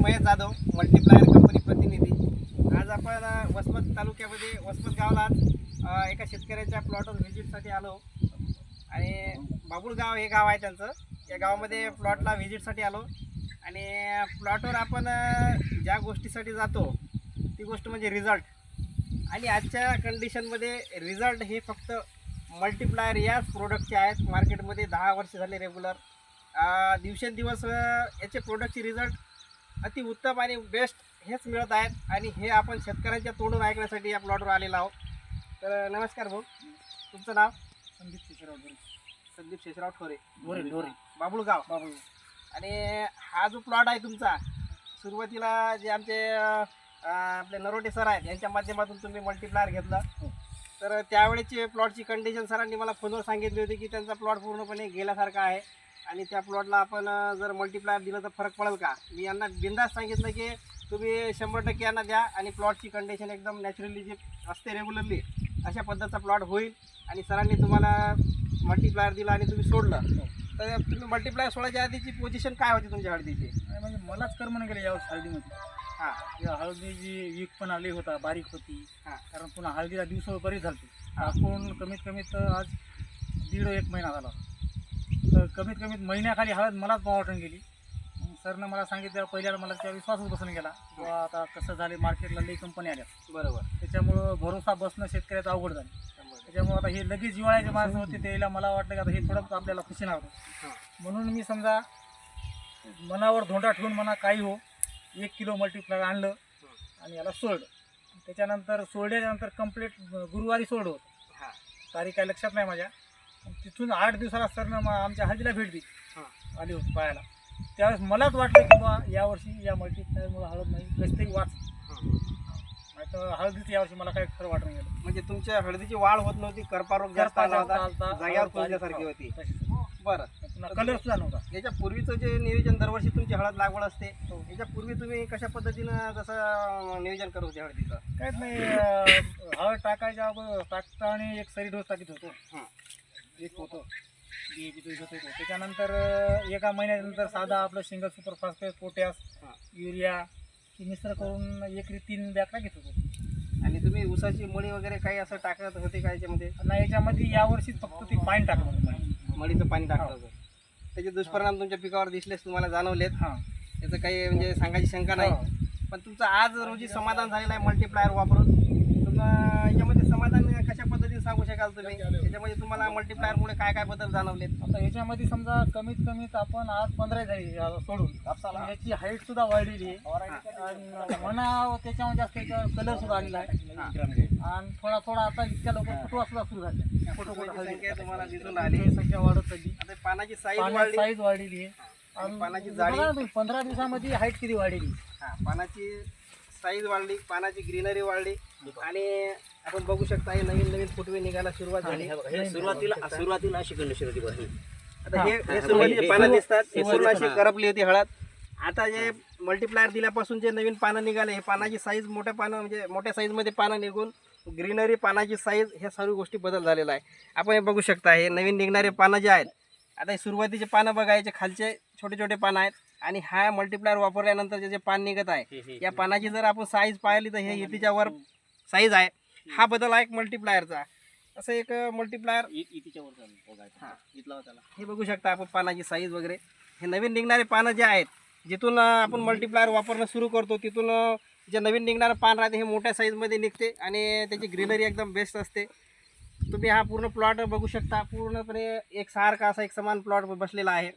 Mahesh Jadhav, multiplier company प्रतिनिधी. आज आपण वसमत तालुक्यामध्ये वसमत गावाला आज एका शेतकऱ्याच्या प्लॉटवर व्हिजिटसाठी आलो आणि बाबुळ गाव हे गाव आहे त्यांचं. या गावामध्ये प्लॉटला व्हिजिटसाठी आलो आणि प्लॉटवर आपण ज्या गोष्टीसाठी जातो ती गोष्ट म्हणजे रिझल्ट. आणि आजच्या कंडिशनमध्ये रिझल्ट हे फक्त मल्टीप्लायर याच प्रोडक्टचे आहेत. मार्केटमध्ये 10 वर्ष झाले रेग्युलर. दिवसेंदिवस याचे प्रोडक्टचे रिझल्ट अति उत्तम आणि बेस्ट हेच मिळत आहेत आणि हे आपण शेतकऱ्यांच्या तोंडून ऐकण्यासाठी या प्लॉटवर आलेलो आहोत. तर नमस्कार भाऊ, तुमचं नाव? संदीप शेषराव ठोरे, ढोरे बाबुळगाव. आणि हा जो प्लॉट आहे तुमचा, सुरुवातीला जे आमचे आपले नरोटे सर आहेत यांच्या माध्यमातून तुम्ही मल्टीप्लायर घेतला, तर त्यावेळेची प्लॉटची कंडिशन सरांनी मला फोनवर सांगितली होती की त्यांचा प्लॉट पूर्णपणे गेल्यासारखा आहे आणि त्या प्लॉटला आपण जर मल्टीप्लायर दिलं तर फरक पडेल का. मी यांना बिंदास सांगितलं की तुम्ही 100% यांना द्या आणि प्लॉटची कंडिशन एकदम नॅचरली जी असते रेग्युलरली अशा पद्धतीचा प्लॉट होईल. आणि सरांनी तुम्हाला मल्टीप्लायर दिला आणि तुम्ही सोडलं. तर तुम्ही मल्टीप्लायर सोडायच्या आधीची पोझिशन काय होती तुमच्या हळदीची? म्हणजे मलाच करमन गेलं यावेळेस हळदीमध्ये. हां, या हळदीची वीक पण आली होता, बारीक होती. हां, कारण पुन्हा हळदीला दिवस बरीच झाली. आपण कमीत आज 1.5-1 महिना झाला. तर कमीत महिन्याखाली हळद मलाच वाटून गेली. सरनं मला सांगितलं, पहिल्याला मला त्या विश्वासच बसून गेला. किंवा आता कसं झाले, मार्केटला लई कंपनी आल्या, बरोबर. त्याच्यामुळं भरोसा बसणं शेतकऱ्याचं अवघड झालं. त्याच्यामुळं आता हे लगेच जिवाळ्याचे माणसं होते, त्याला मला वाटलं की आता हे थोडं आपल्याला खुशी नव्हतं. म्हणून मी समजा मनावर धोंडा ठेवून म्हणा काही हो 1 किलो मल्टीप्लायर आणलं आणि याला सोडलं. त्याच्यानंतर सोडल्यानंतर कंप्लीट गुरुवारी सोडलं होतं. तारीख काय लक्षात नाही माझ्या. तिथून 8 दिवसाला सरनं आमच्या हळदीला भेट दिली, आली होती पाहायला. त्यावेळेस मलाच वाटलं की बा यावर्षी या मल्टीप्लायरमुळे हळद नाही कसंही वाच. नाही तर हळदीचं यावर्षी मला काही खरं वाटून गेलं. म्हणजे तुमच्या हळदीची वाढ होत नव्हती, करपारोग जास्त आला होता, जाग्यावर कुजल्यासारखी होती. बरं, कलर सुद्धा नव्हता. याच्या पूर्वीचं जे नियोजन, दरवर्षी तुमची हळद लागवड असते, याच्या पूर्वी तुम्ही कशा पद्धतीनं जसं नियोजन करत होते हळदीचं? काहीच नाही, हळद टाकायच्या अगोदर टाकताना एक सरी डोस टाकीत होतो. एक होतं DAP होतं. त्याच्यानंतर 1 महिन्यानंतर साधा आपलं single super phosphate, potash, urea हे मिश्र करून एकरी 3 बॅग टाकीत होतो. आणि तुम्ही ऊसाची मळी वगैरे काही असं टाकत होते का याच्यामध्ये? नाही, याच्यामध्ये यावर्षी फक्त ती पाणी टाकलं होतं. मळीचं पाणी टाकलं होतं. त्याचे दुष्परिणाम तुमच्या पिकावर दिसलेच, तुम्हाला जाणवलेत. त्याचं काही म्हणजे सांगायची शंका नाही. पण तुमचं आज रोजी समाधान झालेलं आहे मल्टीप्लायर वापरून. तुम्हाला याच्यामध्ये समाधान कशा पद्धतीने सांगू शकाल तुम्ही? याच्यामध्ये तुम्हाला मल्टीप्लायरमुळे काय काय बदल जाणवलेत? आता याच्यामध्ये समजा कमीत आपण आज 15 झाली सोडून कापसाला. याची हाईट सुद्धा वाढलेली आहे आणि म्हणा त्याच्यामध्ये जास्त कलर सुद्धा आलेला आहे. आणि थोडा आता इतक्या लवकर फुटवा सुद्धा सुरू झाला. संख्या तुम्हाला दिसून आली, संख्या वाढत चालली. आता पानाची साईज वाढलेली आहे आणि पानाची जाडी 15 दिवसामध्ये हाईट किती वाढलेली. पानाची साईज वाढली, पानाची ग्रीनरी वाढली आणि आपण बघू शकता हे नवीन फुटवे निघायला सुरुवात झाली. सुरुवातीला अशी कंडिशन होती बघा. आता हे सुरुवातीचे पानं दिसतात, हे पूर्ण अशी करपली होती हळद. आता जे मल्टीप्लायर दिल्यापासून जे नवीन पानं निघाले, हे पानाची साईज मोठ्या पानं म्हणजे मोठ्या साईजमध्ये पानं निघून ग्रीनरी, पानाची साईज, ह्या सर्व गोष्टी बदल झालेला आहे. आपण हे बघू शकता, हे नवीन निघणारे पानं जे आहेत, आता हे सुरुवातीचे पानं बघा, याचे खालचे छोटे पानं आहेत आणि हा मल्टीप्लायर वापरल्यानंतर जे पान निघत आहे, या पानाची जर आपण साईज पाहिली तर हे इतीच्या वर साईज आहे. हा बदल आहे एक मल्टीप्लायरचा. असं एक मल्टीप्लायर हे बघू शकता आपण, पानाची साईज वगैरे. हे नवीन निघणारे पानं जे आहेत, जिथून आपण मल्टीप्लायर वापरणं सुरू करतो तिथून जे नवीन निघणारं पान राहते हे मोठ्या साईजमध्ये निघते आणि त्याची ग्रीनरी एकदम बेस्ट असते. तुम्ही हा पूर्ण प्लॉट बघू शकता, पूर्णपणे एक सारखा असा एक समान प्लॉट बसलेला आहे.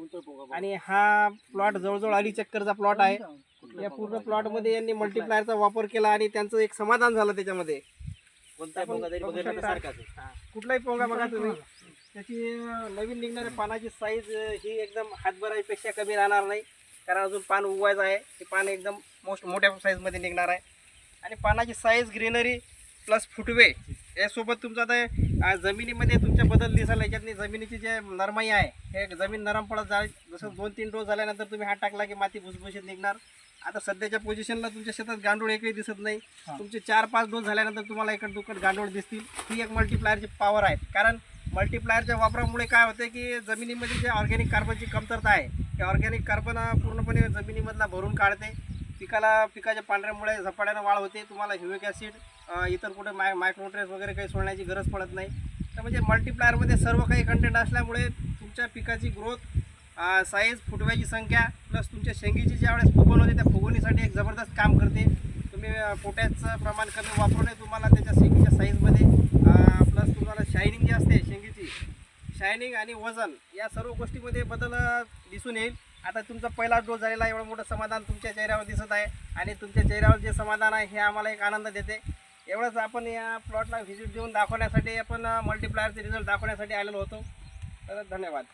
आणि हा प्लॉट जवळजवळ 2.5 चक्करचा प्लॉट आहे. या पूर्ण प्लॉटमध्ये यांनी मल्टीप्लायरचा वापर केला आणि त्यांचं एक समाधान झालं त्याच्यामध्ये. कुठलाही पोंगा बघा तुम्ही, त्याची नवीन निघणाऱ्या पानाची साईज ही एकदम हातभरापेक्षा कमी राहणार नाही, कारण अजून पान उगवायचं आहे. ते पान एकदम मोठ्या साईजमध्ये निघणार आहे. आणि पानाची साईज, ग्रीनरी प्लस फुटवे यासोबत तुमचं आता जमिनीमध्ये तुमच्या बदल दिसायला. याच्यातली जमिनीची जे नरमाई आहे, हे जमीन नरम पडत जाईल. जसं 2-3 डोस झाल्यानंतर तुम्ही हात टाकला की माती भुसभुशीत निघणार. आता सध्याच्या पोझिशनला तुमच्या शेतात गांडूळ एकही दिसत नाही. तुमचे 4-5 डोस झाल्यानंतर तुम्हाला इकड दुकड गांडूळ दिसतील. ही एक मल्टीप्लायरची पॉवर आहे. कारण मल्टीप्लायरच्या वापरामुळे काय होतं की जमिनीमध्ये जे ऑर्गॅनिक कार्बनची कमतरता आहे, ते ऑर्गॅनिक कार्बन पूर्णपणे जमिनीमधला भरून काढते पिकाच्या पांढऱ्यामुळे झपाट्यानं वाढ होते. तुम्हाला ह्युमिक ॲसिड इतर कुठे मायक्रोन्युट्रिएंट्स वगैरे काही सोडण्याची गरज पडत नाही. तर म्हणजे मल्टीप्लायरमध्ये सर्व काही कंटेंट असल्यामुळे तुमच्या पिकाची ग्रोथ, साईज, फुटव्याची संख्या प्लस तुमच्या शेंगीची ज्यावेळेस फुगवण होते त्या फुगवणीसाठी एक जबरदस्त काम करते. तुम्ही पोटॅशचं प्रमाण कमी वापरूनही तुम्हाला त्याच्या शेंगीच्या साईजमध्ये प्लस तुम्हाला शायनिंग जी असते शेंगीची, शायनिंग आणि वजन या सर्व गोष्टीमध्ये बदल दिसून येईल. आता तुमचा पहिला डोस झालेला एवढं मोठं समाधान तुमच्या चेहऱ्यावर दिसत आहे आणि तुमच्या चेहऱ्यावर जे समाधान आहे हे आम्हाला एक आनंद देते. एवढंच आपण या प्लॉटला व्हिजिट देऊन दाखवण्यासाठी, आपण मल्टीप्लायरचे रिझल्ट दाखवण्यासाठी आलेलो होतो. तर धन्यवाद.